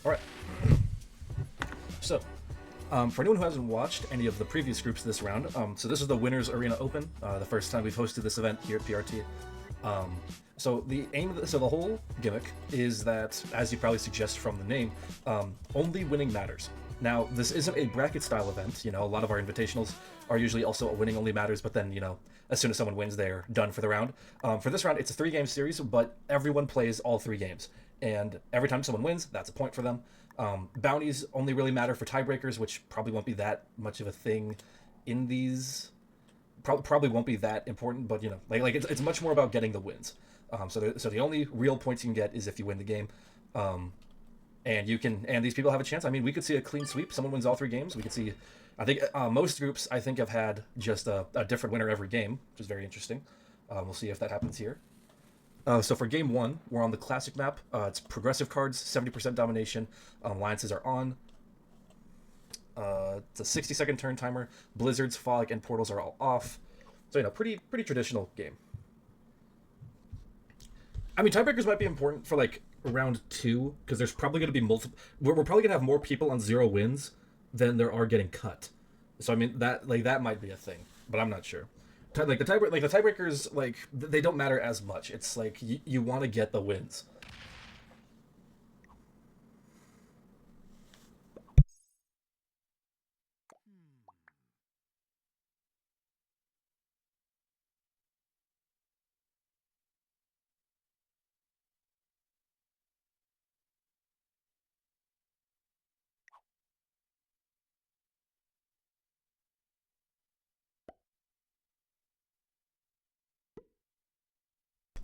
All right. So, for anyone who hasn't watched any of the previous groups this round, so this is the Winners Arena Open, the first time we've hosted this event here at PRT. So the aim of so the whole gimmick is that, as you probably suggest from the name, only winning matters. Now, this isn't a bracket style event. You know, a lot of our invitationals are usually also a winning only matters, but then, you know, as soon as someone wins, they're done for the round. For this round, it's a 3-game series, but everyone plays all 3 games. And every time someone wins, that's a point for them. Bounties only really matter for tiebreakers, which probably won't be that much of a thing in these. Probably won't be that important, but you know, it's much more about getting the wins. So the only real points you can get is if you win the game. And these people have a chance. I mean, we could see a clean sweep. Someone wins all 3 games. We could see, I think most groups I think have had just a different winner every game, which is very interesting. We'll see if that happens here. So for game 1, we're on the classic map. It's progressive cards, 70% domination. Alliances are on. It's a 60-second turn timer. Blizzards, fog, and portals are all off. So, you know, pretty traditional game. I mean, tiebreakers might be important for like round 2 because there's probably going to be multiple. We're probably going to have more people on 0 wins than there are getting cut. So I mean that might be a thing, but I'm not sure. The tiebreakers, like they don't matter as much. It's like you want to get the wins.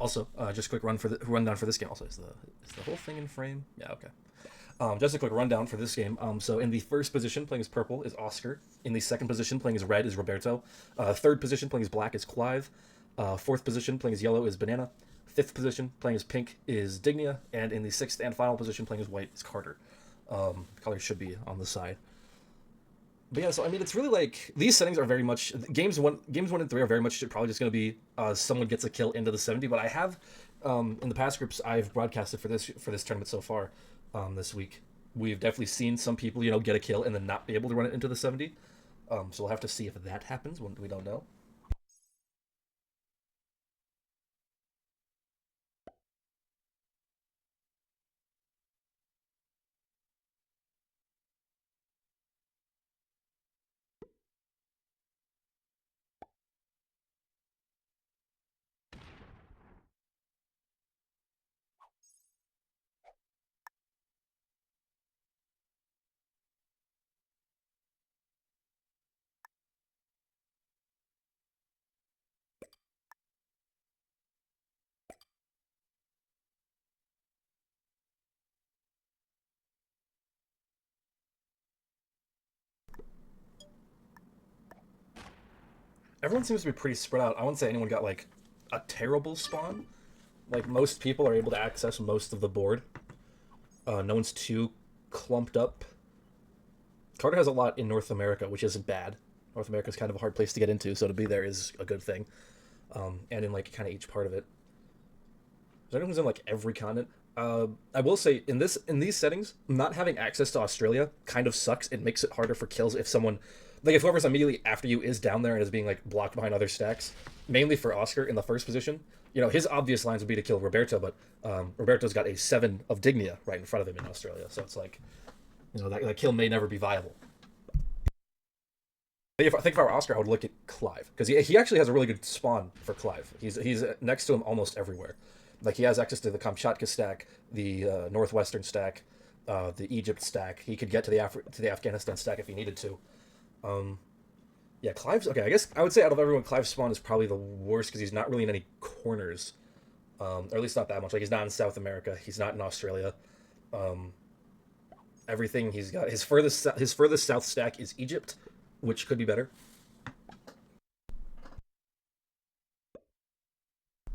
Also, just a quick rundown for this game. Also, is the whole thing in frame? Yeah, okay. Just a quick rundown for this game. So in the first position, playing as purple, is Oscar. In the second position, playing as red, is Roberto. Third position, playing as black, is Clive. Fourth position, playing as yellow, is Banana. Fifth position, playing as pink, is Dignia. And in the sixth and final position, playing as white, is Carter. Colors should be on the side. But yeah, so I mean, it's really like these settings are very much games 1 and 3 are very much probably just going to be someone gets a kill into the 70. But I have in the past groups I've broadcasted for this tournament so far this week, we've definitely seen some people get a kill and then not be able to run it into the 70. So we'll have to see if that happens. We don't know. Everyone seems to be pretty spread out. I wouldn't say anyone got like a terrible spawn. Like most people are able to access most of the board. No one's too clumped up. Carter has a lot in North America, which isn't bad. North America is kind of a hard place to get into, so to be there is a good thing. And in like kind of each part of it. There's anyone who's in like every continent. I will say in these settings, not having access to Australia kind of sucks. It makes it harder for kills if someone, like if whoever's immediately after you is down there and is being like blocked behind other stacks. Mainly for Oscar in the first position. His obvious lines would be to kill Roberto, but Roberto's got a 7 of Dignia right in front of him in Australia, so it's like, that kill may never be viable. I think if I were Oscar, I would look at Clive because he actually has a really good spawn for Clive. He's next to him almost everywhere. Like he has access to the Kamchatka stack, the northwestern stack, the Egypt stack. He could get to the Afghanistan stack if he needed to. Yeah, Clive's okay. I guess I would say out of everyone, Clive's spawn is probably the worst because he's not really in any corners, or at least not that much. Like he's not in South America. He's not in Australia. Everything he's got his furthest south stack is Egypt, which could be better.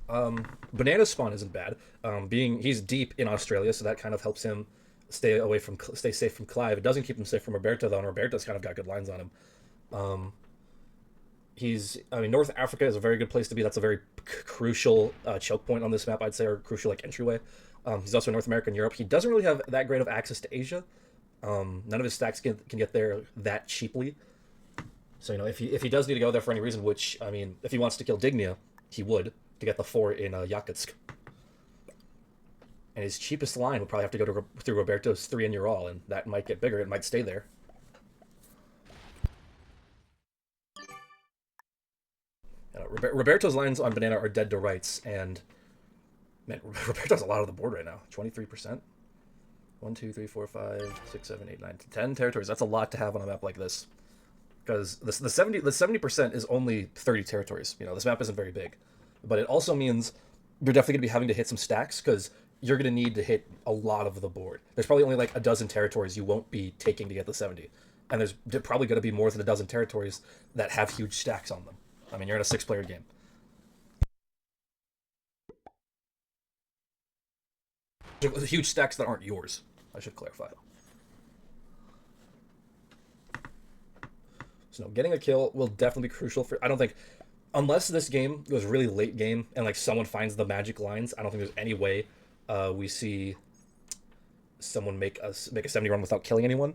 Banana's spawn isn't bad. He's deep in Australia, so that kind of helps him stay safe from Clive. It doesn't keep him safe from Roberto though, and Roberto's kind of got good lines on him. I mean, North Africa is a very good place to be. That's a very crucial choke point on this map, I'd say, or crucial like entryway. He's also in North America and Europe. He doesn't really have that great of access to Asia. None of his stacks can get there that cheaply. So if he does need to go there for any reason, which I mean, if he wants to kill Dignia, he would to get the 4 in Yakutsk. And his cheapest line would probably have to go through Roberto's 3 in Ural, and that might get bigger. It might stay there. Roberto's lines on Banana are dead to rights, and man, Roberto has a lot of the board right now. 23%. 1, 2, 3, 4, 5, 6, 7, 8, 9, 10 territories. That's a lot to have on a map like this. Because the 70% is only 30 territories. This map isn't very big. But it also means you're definitely going to be having to hit some stacks, because you're going to need to hit a lot of the board. There's probably only like a dozen territories you won't be taking to get the 70. And there's probably going to be more than a dozen territories that have huge stacks on them. I mean, you're in a 6-player game. Huge stacks that aren't yours, I should clarify. So getting a kill will definitely be crucial for. I don't think, unless this game goes really late game and like someone finds the magic lines, I don't think there's any way we see someone make a 70 run without killing anyone.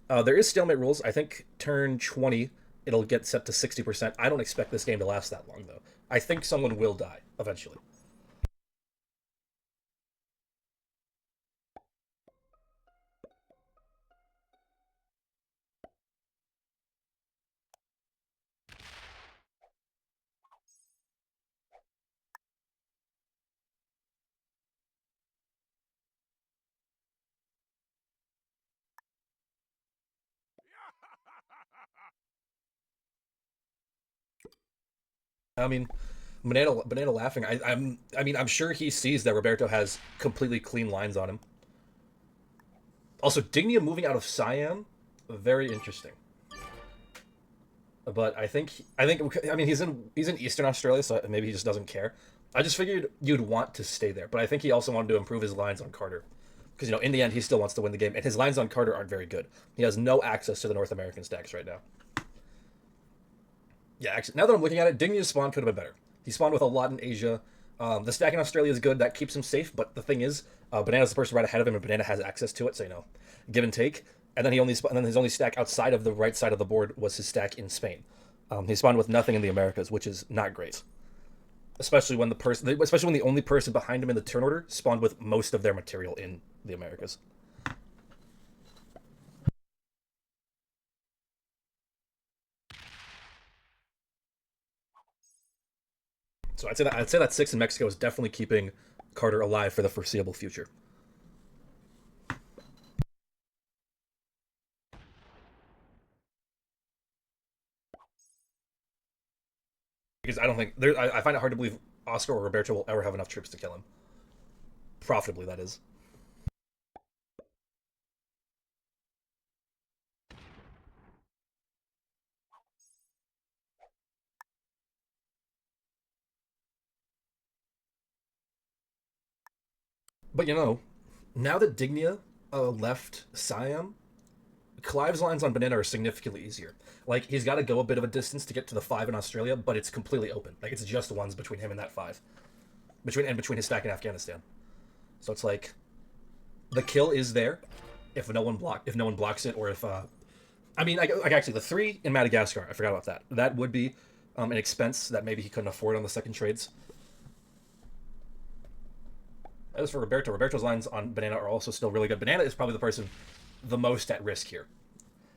There is stalemate rules. I think turn 20 it'll get set to 60%. I don't expect this game to last that long though. I think someone will die eventually. I mean, Banana laughing. I'm sure he sees that Roberto has completely clean lines on him. Also, Dignia moving out of Siam, very interesting. But I mean he's in Eastern Australia, so maybe he just doesn't care. I just figured you'd want to stay there, but I think he also wanted to improve his lines on Carter, because in the end he still wants to win the game, and his lines on Carter aren't very good. He has no access to the North American stacks right now. Yeah, actually, now that I'm looking at it, Dignia's spawn could have been better. He spawned with a lot in Asia. The stack in Australia is good. That keeps him safe. But the thing is, Banana's the person right ahead of him, and Banana has access to it. So give and take. And then and then his only stack outside of the right side of the board was his stack in Spain. He spawned with nothing in the Americas, which is not great. Especially when the only person behind him in the turn order spawned with most of their material in the Americas. So I'd say that 6 in Mexico is definitely keeping Carter alive for the foreseeable future. Because I don't think I find it hard to believe Oscar or Roberto will ever have enough troops to kill him profitably. That is. But now that Dignia left Siam, Clive's lines on Banana are significantly easier. Like he's got to go a bit of a distance to get to the 5 in Australia, but it's completely open. Like it's just ones between him and that 5, between his stack in Afghanistan. So it's like the kill is there if no one blocks it, or if I mean, like actually the 3 in Madagascar, I forgot about that. That would be an expense that maybe he couldn't afford on the second trades. As for Roberto's lines on Banana are also still really good. Banana is probably the person the most at risk here,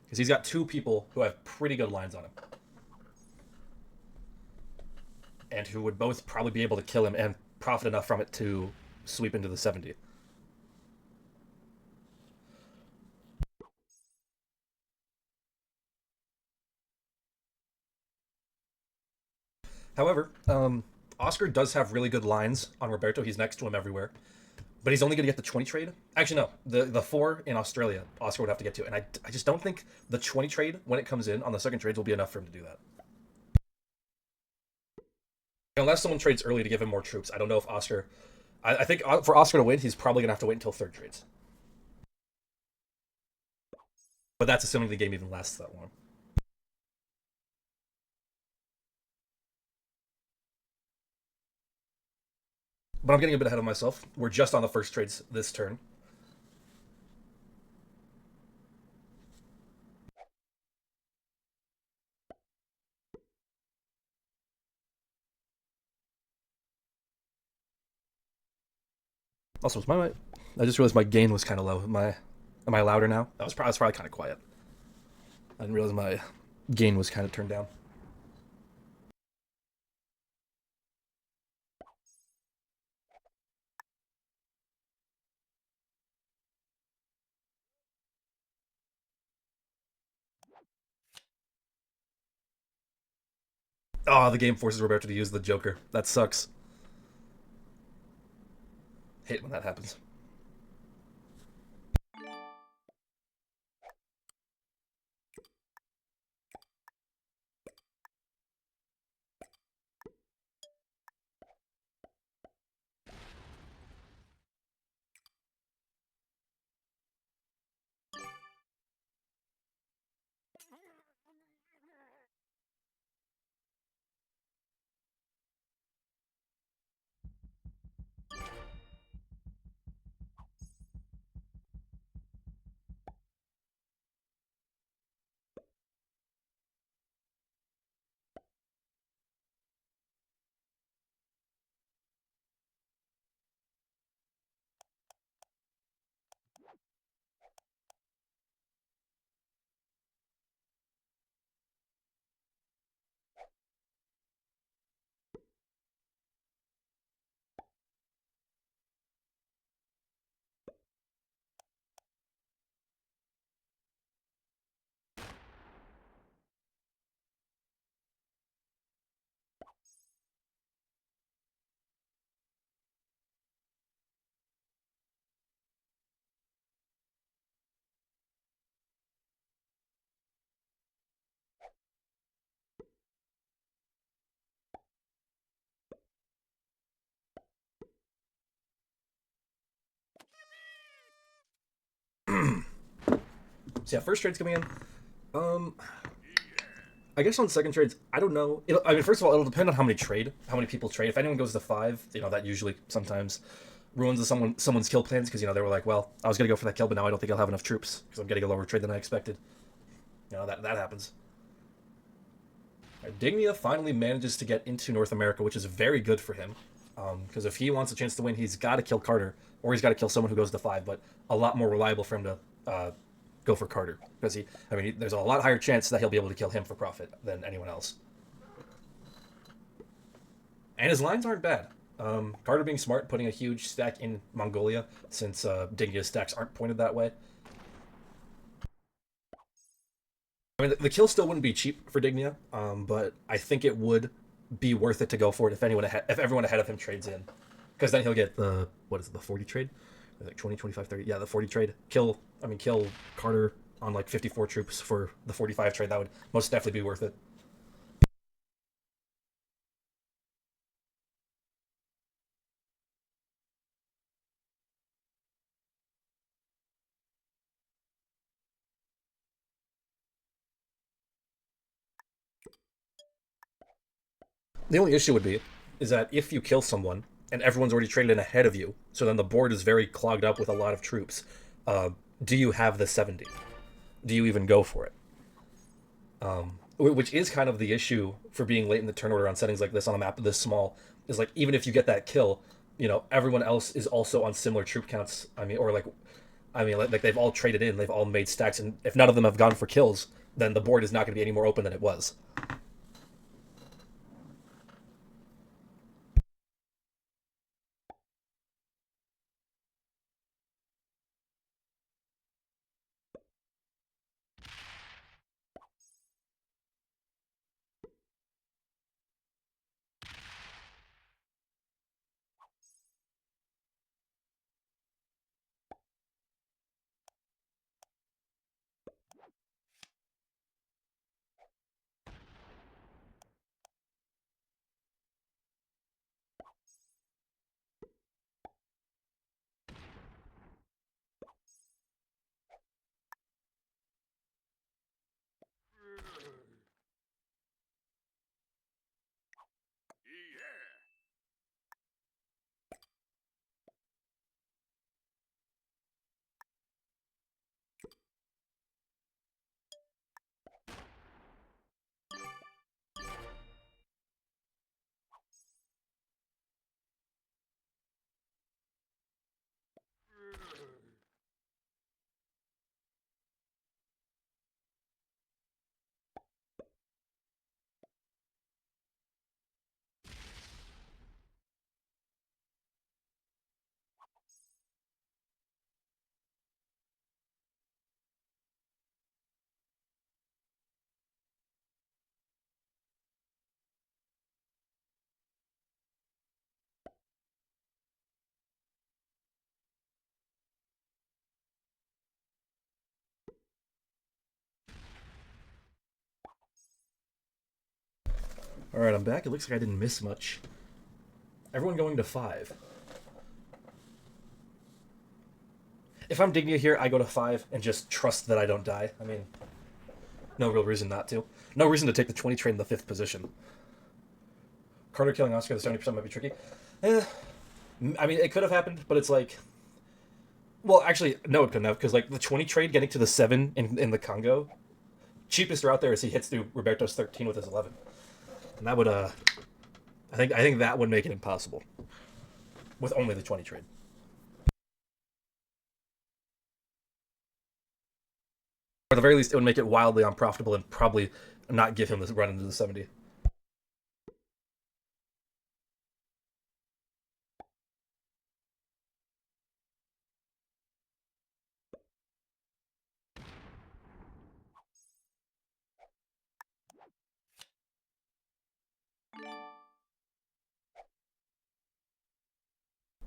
because he's got 2 people who have pretty good lines on him, and who would both probably be able to kill him and profit enough from it to sweep into the 70. However, Oscar does have really good lines on Roberto. He's next to him everywhere. But he's only going to get the 20 trade. Actually, no. The 4 in Australia, Oscar would have to get to. And I just don't think the 20 trade, when it comes in on the second trades, will be enough for him to do that. Unless someone trades early to give him more troops. I don't know if Oscar... I think for Oscar to win, he's probably going to have to wait until third trades. But that's assuming the game even lasts that long. But I'm getting a bit ahead of myself. We're just on the first trades this turn. Also, was my I just realized my gain was kind of low. Am I louder now? That was probably kind of quiet. I didn't realize my gain was kind of turned down. Oh, the game forces Roberto to use the Joker. That sucks. Hate when that happens. So yeah, first trade's coming in. Um, I guess on second trades, I don't know. I mean, first of all, it'll depend on how many people trade. If anyone goes to five, that usually sometimes ruins someone's kill plans because they were like, well, I was gonna go for that kill, but now I don't think I'll have enough troops because I'm getting a lower trade than I expected. That happens. Dignia finally manages to get into North America, which is very good for him. Because if he wants a chance to win, he's got to kill Carter, or he's got to kill someone who goes to five. But a lot more reliable for him to go for Carter because there's a lot higher chance that he'll be able to kill him for profit than anyone else. And his lines aren't bad. Carter being smart, putting a huge stack in Mongolia since Dignia's stacks aren't pointed that way. I mean, the kill still wouldn't be cheap for Dignia, but I think it would be worth it to go for it if everyone ahead of him trades in, because then he'll get the 40 trade, like 20, 25, 30. Yeah, the 40 trade. Kill Carter on like 54 troops for the 45 trade. That would most definitely be worth it. The only issue would be is that if you kill someone and everyone's already traded in ahead of you, so then the board is very clogged up with a lot of troops. Uh, do you have the 70? Do you even go for it? Which is kind of the issue for being late in the turn order on settings like this on a map this small. Is like even if you get that kill, everyone else is also on similar troop counts. Like they've all traded in, they've all made stacks, and if none of them have gone for kills, then the board is not going to be any more open than it was. Alright, I'm back. It looks like I didn't miss much. Everyone going to 5. If I'm Dignia here, I go to 5 and just trust that I don't die. I mean, no real reason not to. No reason to take the 20 trade in the 5th position. Carter killing Oscar, the 70% might be tricky. I mean, it could have happened, but it's like... Well, actually, no, it couldn't have, because like the 20 trade getting to the 7 in the Congo, cheapest route there is he hits through Roberto's 13 with his 11. And that would, I think that would make it impossible. With only the 20 trade. Or at the very least, it would make it wildly unprofitable and probably not give him this run into the 70.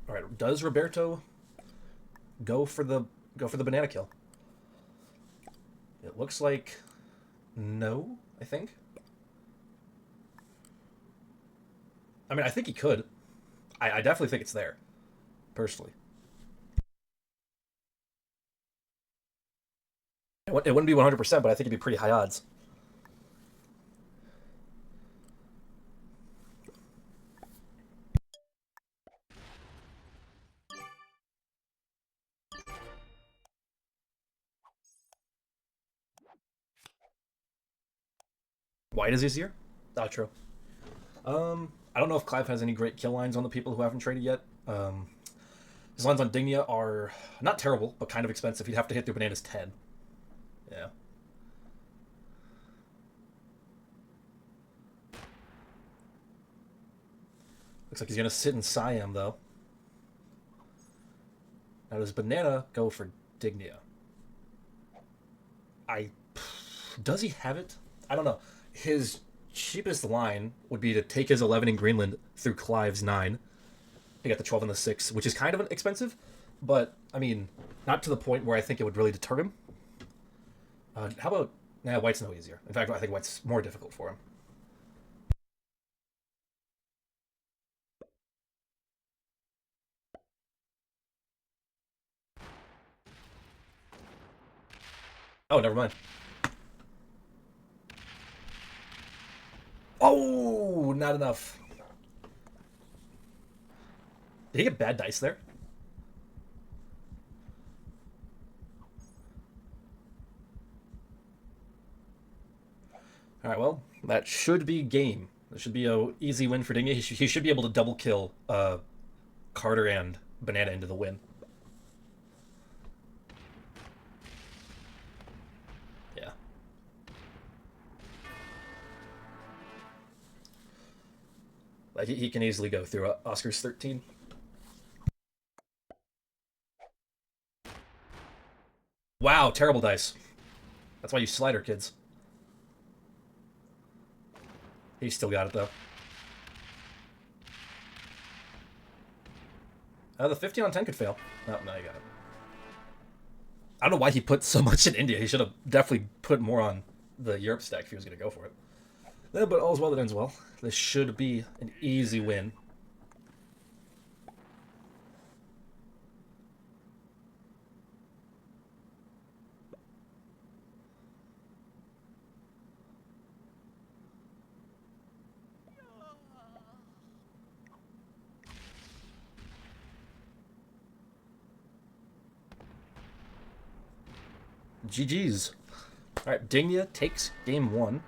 All right, does Roberto go for the banana kill? It looks like no, I think. I mean, I think he could. I definitely think it's there, personally. It wouldn't be 100%, but I think it'd be pretty high odds. White is easier? Not true. I don't know if Clive has any great kill lines on the people who haven't traded yet. His lines on Dignia are not terrible, but kind of expensive. He'd have to hit through Bananas 10. Yeah. Looks like he's going to sit in Siam, though. Now, does Banana go for Dignia? Does he have it? I don't know. His cheapest line would be to take his 11 in Greenland through Clive's 9. He got the 12 and the 6, which is kind of expensive, but, I mean, not to the point where I think it would really deter him. How about... Nah, White's no easier. In fact, I think White's more difficult for him. Oh, never mind. Oh, not enough. Did he get bad dice there? Alright, well, that should be game. That should be a easy win for Dignia. He should be able to double kill Carter and Banana into the win. Yeah. Like, he can easily go through Oscar's 13. Wow, terrible dice. That's why you slider, kids. He still got it, though. The 15 on 10 could fail. No, no, he got it. I don't know why he put so much in India. He should have definitely put more on the Europe stack if he was going to go for it. Yeah, but all's well that ends well. This should be an easy win. GG's. Alright, Dignia takes game 1.